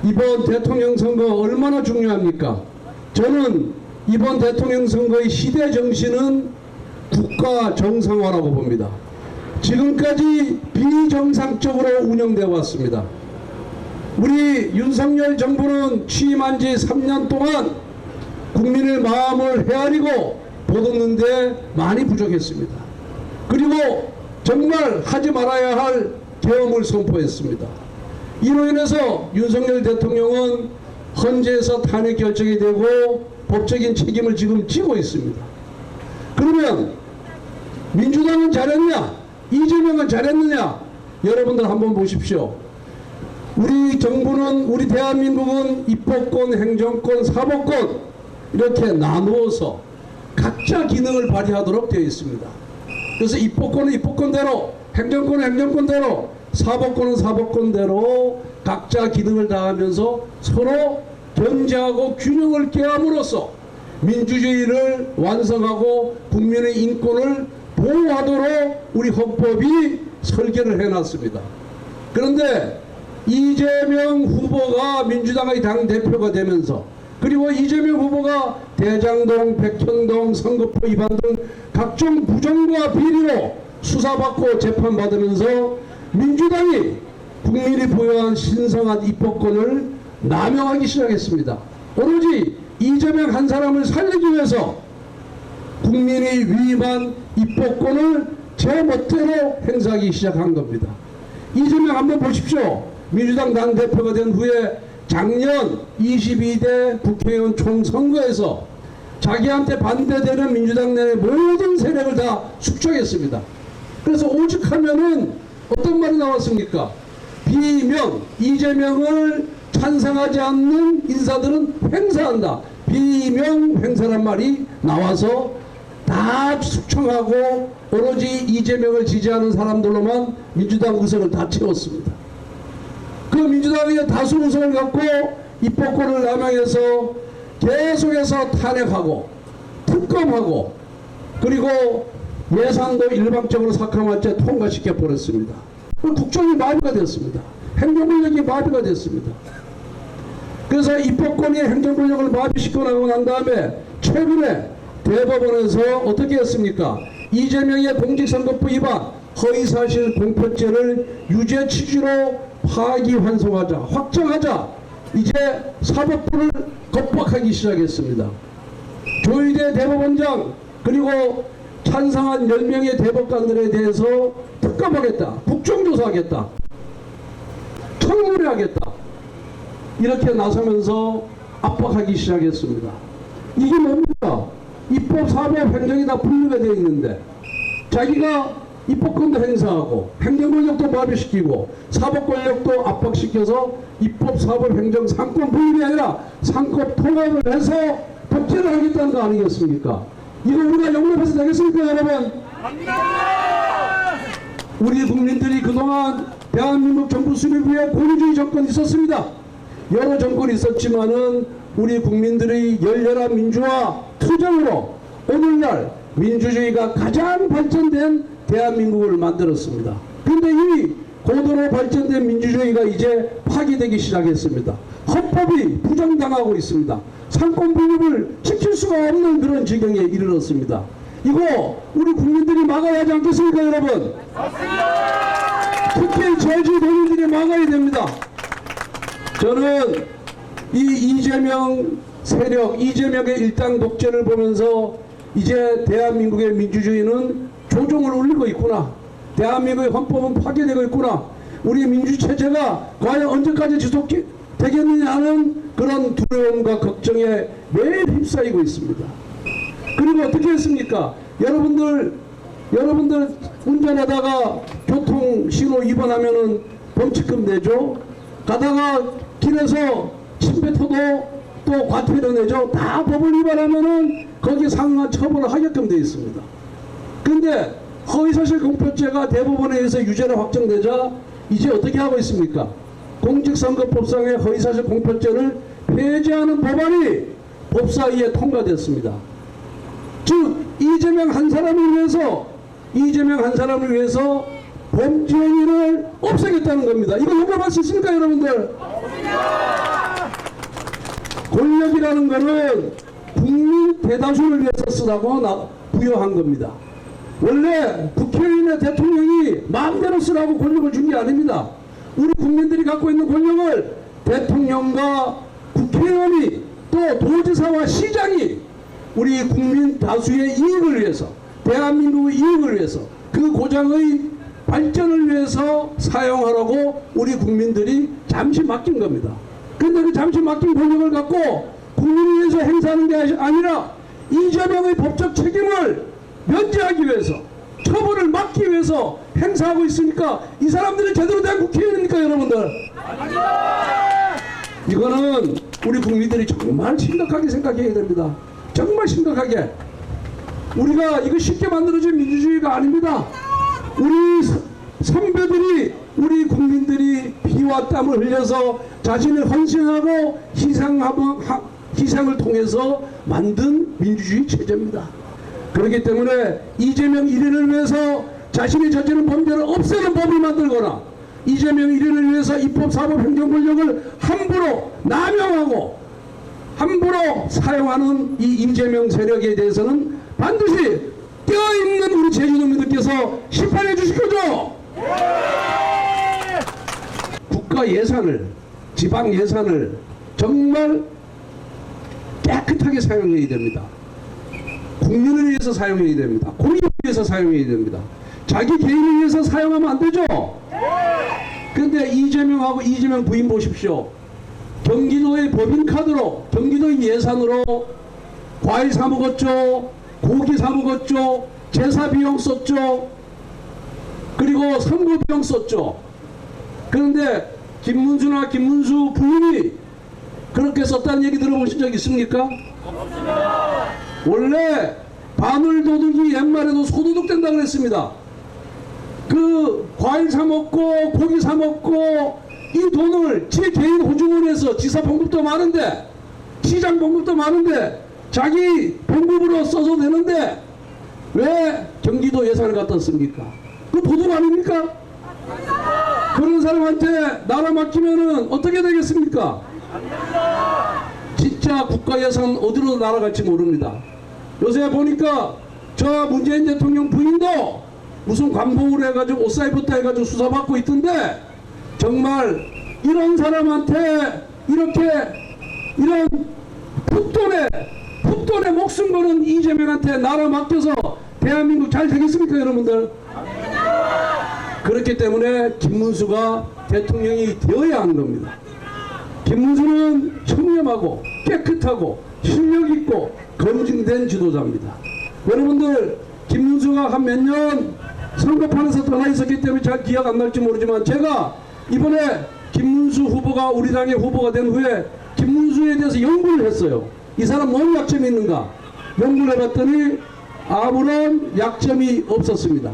이번 대통령 선거 얼마나 중요합니까? 저는 이번 대통령 선거의 시대 정신은 국가 정상화라고 봅니다. 지금까지 비정상적으로 운영되어 왔습니다. 우리 윤석열 정부는 취임한 지 3년 동안 국민의 마음을 헤아리고 보듬는데 많이 부족했습니다. 그리고 정말 하지 말아야 할 계엄을 선포했습니다. 이로 인해서 윤석열 대통령은 헌재에서 탄핵 결정이 되고 법적인 책임을 지금 지고 있습니다. 그러면 민주당은 잘했냐? 이재명은 잘했느냐? 여러분들 한번 보십시오. 우리 정부는, 우리 대한민국은 입법권, 행정권, 사법권 이렇게 나누어서 각자 기능을 발휘하도록 되어 있습니다. 그래서 입법권은 입법권대로, 행정권은 행정권대로, 사법권은 사법권대로 각자 기능을 다하면서 서로 견제하고 균형을 깨함으로써 민주주의를 완성하고 국민의 인권을 보호하도록 우리 헌법이 설계를 해놨습니다. 그런데 이재명 후보가 민주당의 당대표가 되면서, 그리고 이재명 후보가 대장동, 백현동, 선거법 위반 등 각종 부정과 비리로 수사받고 재판받으면서 민주당이 국민이 부여한 신성한 입법권을 남용하기 시작했습니다. 오로지 이재명 한 사람을 살리기 위해서 국민이 위임한 입법권을 제 멋대로 행사하기 시작한 겁니다. 이재명 한번 보십시오. 민주당 당대표가 된 후에 작년 22대 국회의원 총선거에서 자기한테 반대되는 민주당 내 모든 세력을 다 숙청했습니다. 그래서 오죽하면은 어떤 말이 나왔습니까? 비명, 이재명을 찬성하지 않는 인사들은 횡사한다. 비명 횡사란 말이 나와서 다 숙청하고 오로지 이재명을 지지하는 사람들로만 민주당 의석을 다 채웠습니다. 그 민주당의 다수 의석을 갖고 입법권을 남용해서 계속해서 탄핵하고 특검하고 그리고 예산도 일방적으로 삭감할때 통과시켜 버렸습니다. 국정이 마비가 됐습니다. 행정권력이 마비가 됐습니다. 그래서 입법권이 행정권력을 마비시켜 나가고 난 다음에 최근에 대법원에서 어떻게 했습니까? 이재명의 공직선거법 위반, 허위사실 공표죄를 유죄 취지로 파기환송하자, 확정하자, 이제 사법부를 겁박하기 시작했습니다. 조희대 대법원장 그리고 찬성한 10명의 대법관들에 대해서 특검하겠다, 국정조사하겠다, 청문회하겠다, 이렇게 나서면서 압박하기 시작했습니다. 이게 뭡니까? 입법, 사법, 행정이 다 분리가 되어 있는데 자기가 입법권도 행사하고 행정권력도 마비시키고 사법권력도 압박시켜서 입법, 사법, 행정, 상권 분립이 아니라 상권 통합을 해서 법제를 하겠다는 거 아니겠습니까? 이거 우리가 용납해서 되겠습니까, 여러분? 우리 국민들이 그동안 대한민국 정부 수립 후에 공유주의 정권이 있었습니다. 여러 정권이 있었지만은 우리 국민들의 열렬한 민주화 투쟁으로 오늘날 민주주의가 가장 발전된 대한민국을 만들었습니다. 그런데 이 고도로 발전된 민주주의가 이제 파기되기 시작했습니다. 헌법이 부정당하고 있습니다. 상권 분립을 지킬 수가 없는 그런 지경에 이르렀습니다. 이거 우리 국민들이 막아야 하지 않겠습니까, 여러분? 특히 제주도민들이 막아야 됩니다. 저는 이 이재명 세력, 이재명의 일당 독재를 보면서 이제 대한민국의 민주주의는 조종을 울리고 있구나. 대한민국의 헌법은 파괴되고 있구나. 우리 민주체제가 과연 언제까지 지속되겠느냐 하는 그런 두려움과 걱정에 매일 휩싸이고 있습니다. 그리고 어떻게 했습니까? 여러분들 운전하다가 교통신호 위반하면은 범칙금 내죠. 가다가 길에서 침뱉어도 또 과태료 내죠. 다 법을 위반하면은 거기에 상응한 처벌을 하게끔 되어 있습니다. 그런데 허위사실 공표죄가 대법원에 의해서 유죄로 확정되자 이제 어떻게 하고 있습니까? 공직선거법상의 허위사실 공표죄를 폐지하는 법안이 법사위에 통과됐습니다. 즉 이재명 한 사람을 위해서 범죄행위를 없애겠다는 겁니다. 이거 용납할 수 있습니까, 여러분들? 권력이라는 것은 국민 대다수를 위해서 쓰라고 부여한 겁니다. 원래 국회의원의 대통령이 마음대로 쓰라고 권력을 준 게 아닙니다. 우리 국민들이 갖고 있는 권력을 대통령과 국회의원이 또 도지사와 시장이 우리 국민 다수의 이익을 위해서, 대한민국의 이익을 위해서, 그 고장의 발전을 위해서 사용하라고 우리 국민들이 잠시 맡긴 겁니다. 그런데 그 잠시 맡긴 권력을 갖고 국민을 위해서 행사하는 게 아니라 이재명의 법적 책임을 면제하기 위해서, 처벌을 막기 위해서 행사하고 있으니까 이 사람들이 제대로 된 국회의원입니까, 여러분들? 이거는 우리 국민들이 정말 심각하게 생각해야 됩니다. 정말 심각하게. 우리가 이거 쉽게 만들어진 민주주의가 아닙니다. 우리 선배들이, 우리 국민들이 피와 땀을 흘려서 자신을 헌신하고 희생을 통해서 만든 민주주의 체제입니다. 그렇기 때문에 이재명 1인을 위해서 자신이 저지른 범죄를 없애는 법을 만들거나 이재명 1인을 위해서 입법, 사법, 행정 권력을 함부로 남용하고 함부로 사용하는 이 이재명 세력에 대해서는 반드시 껴있는 우리 제주도민들께서 심판해 주실 거죠? 국가 예산을, 지방 예산을 정말 깨끗하게 사용해야 됩니다. 국민을 위해서 사용해야 됩니다. 공익을 위해서 사용해야 됩니다. 자기 개인을 위해서 사용하면 안 되죠? 그런데 이재명하고 이재명 부인 보십시오. 경기도의 법인카드로, 경기도의 예산으로 과일 사 먹었죠, 고기 사 먹었죠, 제사 비용 썼죠, 그리고 선거 비용 썼죠. 그런데 김문수나 김문수 부인이 그렇게 썼다는 얘기 들어보신 적 있습니까? 없습니다. 원래 바늘도둑이 옛말에도 소도둑 된다 그랬습니다. 그 과일 사 먹고 고기 사 먹고 이 돈을 제 개인 호주머니에서, 지사 봉급도 많은데, 시장 봉급도 많은데 자기 봉급으로 써서 되는데 왜 경기도 예산을 갖다 씁니까? 그 도둑 아닙니까? 그런 사람한테 나라 맡기면은 어떻게 되겠습니까? 진짜 국가 예산 어디로 날아갈지 모릅니다. 요새 보니까 저 문재인 대통령 부인도 무슨 관봉으로 해가지고 옷사입었다 해가지고 수사받고 있던데, 정말 이런 사람한테 이렇게 이런 풋돈에 목숨 거는 이재명한테 나라 맡겨서 대한민국 잘 되겠습니까, 여러분들? 그렇기 때문에 김문수가 대통령이 되어야 하는 겁니다. 김문수는 청렴하고 깨끗하고 실력있고 검증된 지도자입니다. 여러분들, 김문수가 한 몇 년 선거판에서 떠나 있었기 때문에 잘 기억 안 날지 모르지만, 제가 이번에 김문수 후보가 우리 당의 후보가 된 후에 김문수에 대해서 연구를 했어요. 이 사람 뭔 약점이 있는가 연구를 해봤더니 아무런 약점이 없었습니다.